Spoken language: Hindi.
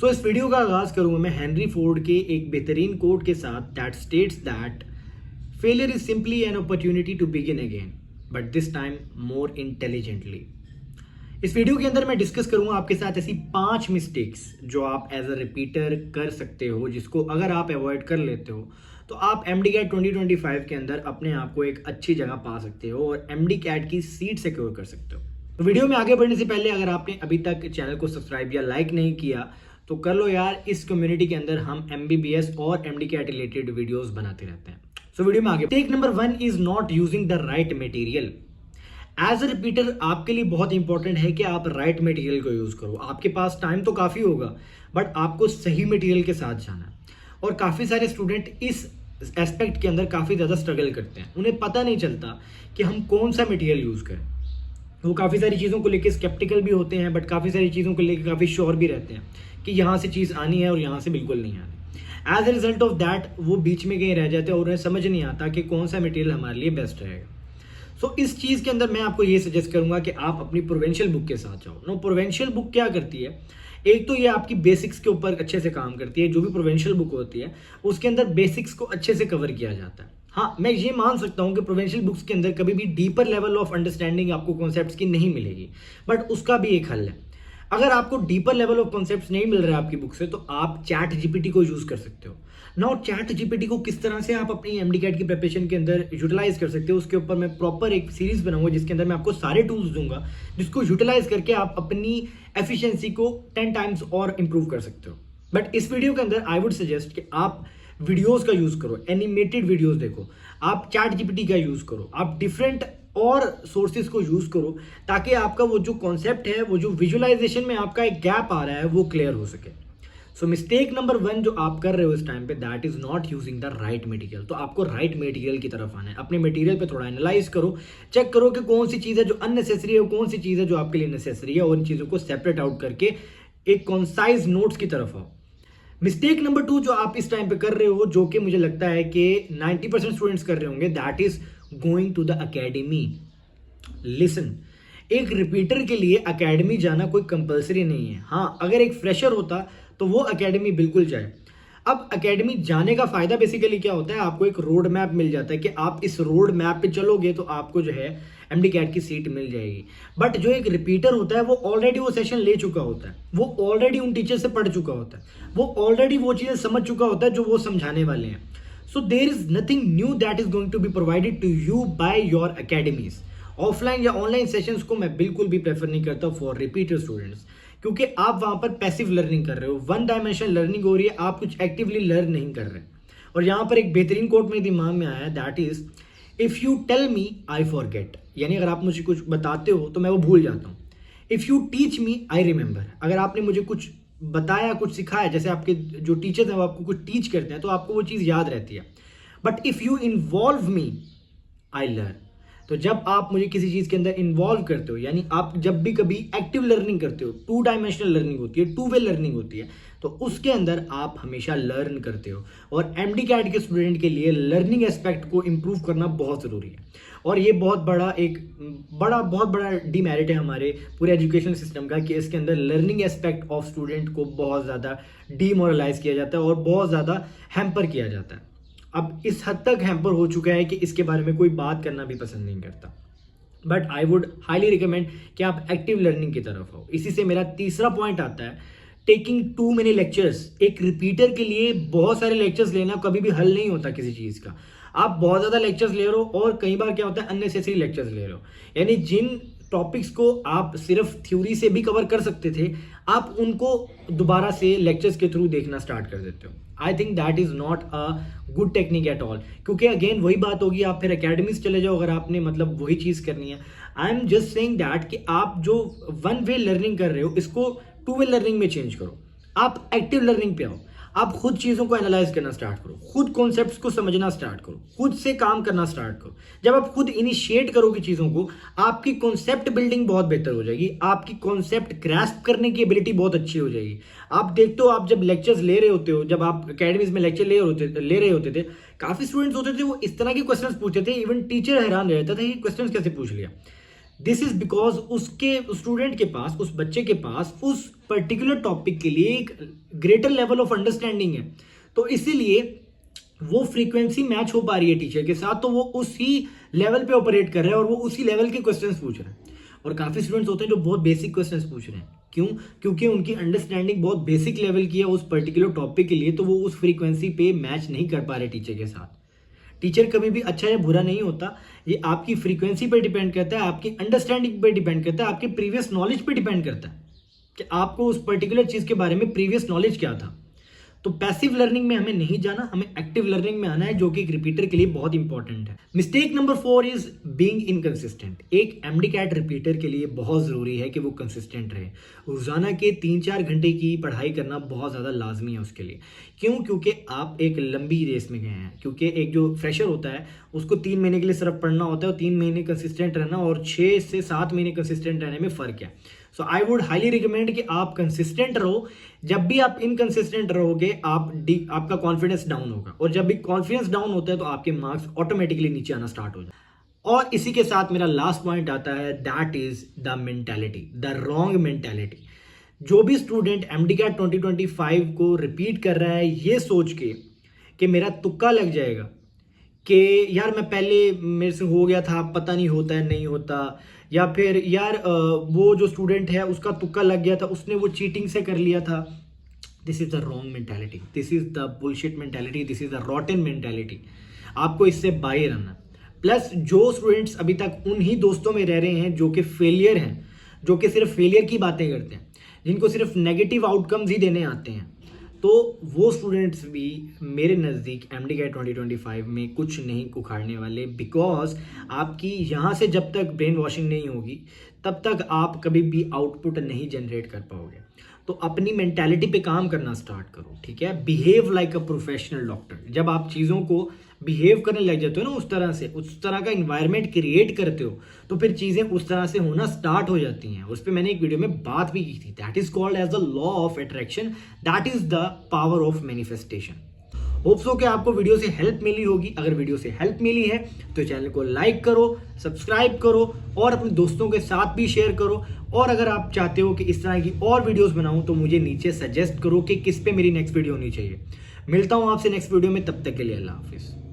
सो इस वीडियो का आगाज करूंगा मैं हेनरी फोर्ड के एक बेहतरीन कोट के साथ that states that failure is simply an opportunity to begin again but this time more intelligently. इस वीडियो के अंदर मैं डिस्कस करूंगा आपके साथ ऐसी 5 मिस्टेक्स जो आप एज अ रिपीटर कर सकते हो, जिसको अगर आप अवॉइड कर लेते हो तो आप MD-CAT 2025 के अंदर अपने आप को एक अच्छी जगह पा सकते हो और MD-CAT की सीट सिक्योर कर सकते हो। तो वीडियो में आगे बढ़ने से पहले अगर आपने अभी तक चैनल को सब्सक्राइब या लाइक नहीं किया तो कर लो यार। इस कम्युनिटी के अंदर हम MBBS और MD-CAT रिलेटेड वीडियोस बनाते रहते हैं। सो वीडियो में आगे। Take number 1 is not using the right material. As a repeater आपके लिए बहुत इंपॉर्टेंट है कि आप राइट मटेरियल को यूज करो। आपके पास टाइम तो काफी होगा बट आपको सही मटेरियल के साथ जाना है। और काफी सारे स्टूडेंट इस एस्पेक्ट के अंदर काफी ज्यादा स्ट्रगल करते हैं। उन्हें पता नहीं चलता कि हम कौन सा मटेरियल यूज करें। वो काफ़ी सारी चीज़ों को लेकर स्केप्टिकल भी होते हैं बट काफ़ी सारी चीज़ों को लेकर काफ़ी श्योर भी रहते हैं कि यहाँ से चीज़ आनी है और यहाँ से बिल्कुल नहीं आनी। As a result of that वो बीच में कहीं रह जाते हैं और उन्हें समझ नहीं आता कि कौन सा मटेरियल हमारे लिए बेस्ट रहेगा। सो इस चीज़ के अंदर मैं आपको ये सजेस्ट करूंगा कि आप अपनी प्रोवेंशियल बुक के साथ जाओ। नो, प्रोवेंशियल बुक क्या करती है, एक तो ये आपकी बेसिक्स के ऊपर अच्छे से काम करती है। जो भी प्रोवेंशियल बुक होती है उसके अंदर बेसिक्स को अच्छे से कवर किया जाता है। हाँ, मैं ये मान सकता हूँ कि प्रोवेंशियल बुक्स के अंदर कभी भी डीपर लेवल ऑफ अंडरस्टैंडिंग आपको कॉन्सेप्ट्स की नहीं मिलेगी, बट उसका भी एक हल है। अगर आपको डीपर लेवल ऑफ कॉन्सेप्ट्स नहीं मिल रहा है आपकी बुक से तो आप चैट जीपीटी को यूज कर सकते हो। नाउ चैट जीपीटी को किस तरह से आप अपनी MD-CAT की प्रिपरेशन के अंदर यूटिलाइज कर सकते हो, उसके ऊपर मैं प्रॉपर एक सीरीज बनाऊंगा जिसके अंदर मैं आपको सारे टूल्स दूंगा जिसको यूटिलाइज करके आप अपनी एफिशिएंसी को 10 टाइम्स और इंप्रूव कर सकते हो। बट इस वीडियो के अंदर आई वुड सजेस्ट कि आप वीडियोस का यूज करो, एनिमेटेड वीडियोस देखो, आप चैट जीपीटी का यूज करो, आप डिफरेंट और सोर्सेज को यूज करो ताकि आपका वो जो कॉन्सेप्ट है, वो जो विजुअलाइजेशन में आपका एक गैप आ रहा है वो क्लियर हो सके। सो मिस्टेक नंबर 1 जो आप कर रहे हो इस टाइम पे, that is not using the right material. तो आपको राइट मटेरियल की तरफ आना है। अपने मटेरियल पे थोड़ा एनालाइज करो, चेक करो कि कौन सी चीज़ है जो अननेसेसरी है, कौन सी चीज़ है जो आपके लिए नेसेसरी है, और इन चीज़ों को सेपरेट आउट करके एक कॉन्साइज नोट्स की तरफ आओ। मिस्टेक नंबर 2 जो आप इस टाइम पे कर रहे हो, जो कि मुझे लगता है कि 90% स्टूडेंट्स कर रहे होंगे, that is going to the academy. Listen, एक रिपीटर के लिए अकेडमी जाना कोई कंपलसरी नहीं है। हाँ, अगर एक फ्रेशर होता तो वो अकेडमी बिल्कुल जाए। अब अकेडमी जाने का फायदा बेसिकली क्या होता है, आपको एक रोड मैप मिल जाता है कि आप इस रोड मैप पे चलोगे तो आपको जो है MD-CAT की सीट मिल जाएगी। बट जो एक रिपीटर होता है वो ऑलरेडी वो सेशन ले चुका होता है, वो ऑलरेडी उन टीचर से पढ़ चुका होता है, वो ऑलरेडी वो चीजें समझ चुका होता है जो वो समझाने वाले हैं। So there is nothing new that is going to be provided to you by your academies. Offline या ऑनलाइन सेशंस को मैं बिल्कुल भी प्रेफर नहीं करता फॉर रिपीटर स्टूडेंट्स, क्योंकि आप वहां पर पैसिव लर्निंग कर रहे हो, 1 डायमेंशनल लर्निंग हो रही है, आप कुछ एक्टिवली लर्न नहीं कर रहे। और यहां पर एक बेहतरीन कोट मेरे दिमाग में आया, that is if you tell me I forget. यानी अगर आप मुझे कुछ बताते हो तो मैं वो भूल जाता हूँ। If you teach me I remember. अगर आपने मुझे कुछ बताया, कुछ सिखाया, जैसे आपके जो टीचर्स हैं वो आपको कुछ टीच करते हैं तो आपको वो चीज़ याद रहती है। But if you involve me I learn. तो जब आप मुझे किसी चीज़ के अंदर इन्वॉल्व करते हो, यानी आप जब भी कभी एक्टिव लर्निंग करते हो, 2 डायमेंशनल लर्निंग होती है, 2 वे लर्निंग होती है, तो उसके अंदर आप हमेशा लर्न करते हो। और MD-CAT के स्टूडेंट के लिए लर्निंग एस्पेक्ट को इंप्रूव करना बहुत ज़रूरी है। और ये बहुत बड़ा डीमेरिट है हमारे पूरे एजुकेशन सिस्टम का कि इसके अंदर लर्निंग एस्पेक्ट ऑफ स्टूडेंट को बहुत ज़्यादा डीमोरलाइज किया जाता है और बहुत ज़्यादा हैम्पर किया जाता है। अब इस हद तक हैम्पर हो चुका है कि इसके बारे में कोई बात करना भी पसंद नहीं करता। But I would highly recommend कि आप एक्टिव लर्निंग की तरफ हो। इसी से मेरा तीसरा पॉइंट आता है, टेकिंग टू मेनी लेक्चर्स। एक रिपीटर के लिए बहुत सारे लेक्चर्स लेना कभी भी हल नहीं होता किसी चीज़ का। आप बहुत ज़्यादा लेक्चर्स ले रहे हो और कई बार क्या होता है, अननेसेसरी लेक्चर्स ले रहे हो। यानी जिन टॉपिक्स को आप सिर्फ थ्योरी से भी कवर कर सकते थे, आप उनको दोबारा से लेक्चर्स के थ्रू देखना स्टार्ट कर देते हो। I think that is not a good technique at all, क्योंकि अगेन वही बात होगी, आप फिर अकेडमीज चले जाओ अगर आपने मतलब वही चीज़ करनी है। I am just saying that कि आप जो 1 वे लर्निंग कर रहे हो इसको 2 वे लर्निंग में चेंज करो। आप एक्टिव लर्निंग पे आओ, आप खुद चीज़ों को एनालाइज करना स्टार्ट करो, खुद कॉन्सेप्ट्स को समझना स्टार्ट करो, खुद से काम करना स्टार्ट करो। जब आप खुद इनिशिएट करोगे चीज़ों को, आपकी कॉन्सेप्ट बिल्डिंग बहुत बेहतर हो जाएगी, आपकी कॉन्सेप्ट ग्रास्प करने की एबिलिटी बहुत अच्छी हो जाएगी। आप देखते हो, आप जब लेक्चर्स ले रहे होते हो, जब आप अकेडमीज में लेक्चर ले रहे होते थे, काफ़ी स्टूडेंट्स होते थे वो इस तरह के क्वेश्चंस पूछते थे, इवन टीचर हैरान रहता था कि क्वेश्चंस कैसे पूछ लिया। दिस इज बिकॉज उसके स्टूडेंट के पास, उस बच्चे के पास उस पर्टिकुलर टॉपिक के लिए एक ग्रेटर लेवल ऑफ अंडरस्टैंडिंग है, तो इसीलिए वो फ्रीक्वेंसी मैच हो पा रही है टीचर के साथ, तो वो उसी लेवल पे ऑपरेट कर रहे हैं और वो उसी लेवल के क्वेश्चंस पूछ रहे हैं। और काफ़ी स्टूडेंट्स होते हैं जो बहुत बेसिक क्वेश्चंस पूछ रहे हैं, क्यों? क्योंकि उनकी अंडरस्टैंडिंग बहुत बेसिक लेवल की है उस पर्टिकुलर टॉपिक के लिए, तो वो उस फ्रीक्वेंसी पे मैच नहीं कर पा रहे टीचर के साथ। टीचर कभी भी अच्छा या बुरा नहीं होता, ये आपकी फ्रीक्वेंसी पे डिपेंड करता है, आपकी अंडरस्टैंडिंग पे डिपेंड करता है, आपके प्रीवियस नॉलेज पे डिपेंड करता है कि आपको उस पर्टिकुलर चीज़ के बारे में प्रीवियस नॉलेज क्या था। तो पैसिव लर्निंग में हमें नहीं जाना, हमें एक्टिव लर्निंग में आना है, जो कि एक रिपीटर के लिए बहुत इंपॉर्टेंट है। Mistake number 4 is being inconsistent. एक एमडी-कैट रिपीटर के लिए बहुत ज़रूरी है कि वो कंसिस्टेंट रहे। रोज़ाना के 3-4 घंटे की पढ़ाई करना बहुत ज़्यादा लाजमी है उसके लिए। क्यों? क्योंकि आप एक लंबी रेस में गए हैं। क्योंकि एक जो फ्रेशर होता है उसको 3 महीने के लिए सिर्फ पढ़ना होता है, और 3 महीने कंसिस्टेंट रहना और 6 से 7 महीने कंसिस्टेंट रहने में फ़र्क है। सो आई वुड हाईली रिकमेंड कि आप कंसिस्टेंट रहो। जब भी आप इनकंसिस्टेंट रहोगे आपका कॉन्फिडेंस डाउन होगा, और जब भी कॉन्फिडेंस डाउन होता है तो आपके मार्क्स ऑटोमेटिकली नीचे आना स्टार्ट हो जाए। और इसी के साथ मेरा लास्ट पॉइंट आता है, that is the mentality, the wrong mentality. जो भी स्टूडेंट एमडी-कैट 2025 को रिपीट कर रहा है ये सोच के कि मेरा तुक्का लग जाएगा, कि यार मैं पहले मेरे से हो गया था, पता नहीं होता है नहीं होता, या फिर यार वो जो स्टूडेंट है उसका तुक्का लग गया था, उसने वो चीटिंग से कर लिया था। This is the wrong mentality, this is the bullshit mentality, this is the रॉटन mentality. आपको इससे बाहर आना। प्लस जो स्टूडेंट्स अभी तक उन्हीं दोस्तों में रह रहे हैं जो कि फेलियर हैं, जो कि सिर्फ फेलियर की बातें करते हैं, जिनको सिर्फ नेगेटिव आउटकम्स ही देने आते हैं, तो वो स्टूडेंट्स भी मेरे नज़दीक एमडी-कैट 2025 में कुछ नहीं उखाड़ने वाले। बिकॉज आपकी यहाँ से जब तक ब्रेन वॉशिंग नहीं होगी तब तक आप कभी भी आउटपुट नहीं जनरेट कर पाओगे। तो अपनी मेंटालिटी पे काम करना स्टार्ट करो, ठीक है? Behave like a professional doctor. जब आप चीज़ों को बिहेव करने लग जाते हो ना, उस तरह से, उस तरह का इन्वायरमेंट क्रिएट करते हो, तो फिर चीज़ें उस तरह से होना स्टार्ट हो जाती हैं। उस पर मैंने एक वीडियो में बात भी की थी। That is called as the law of attraction, that is the power of manifestation. Hope so कि आपको वीडियो से हेल्प मिली होगी। अगर वीडियो से हेल्प मिली है तो चैनल को लाइक करो, सब्सक्राइब करो और अपने दोस्तों के साथ भी शेयर करो। और अगर आप चाहते हो कि इस तरह की और वीडियोस बनाऊं तो मुझे नीचे सजेस्ट करो कि किस पे मेरी नेक्स्ट वीडियो होनी चाहिए। मिलता हूं आपसे नेक्स्ट वीडियो में, तब तक के लिए अल्लाह हाफिज़।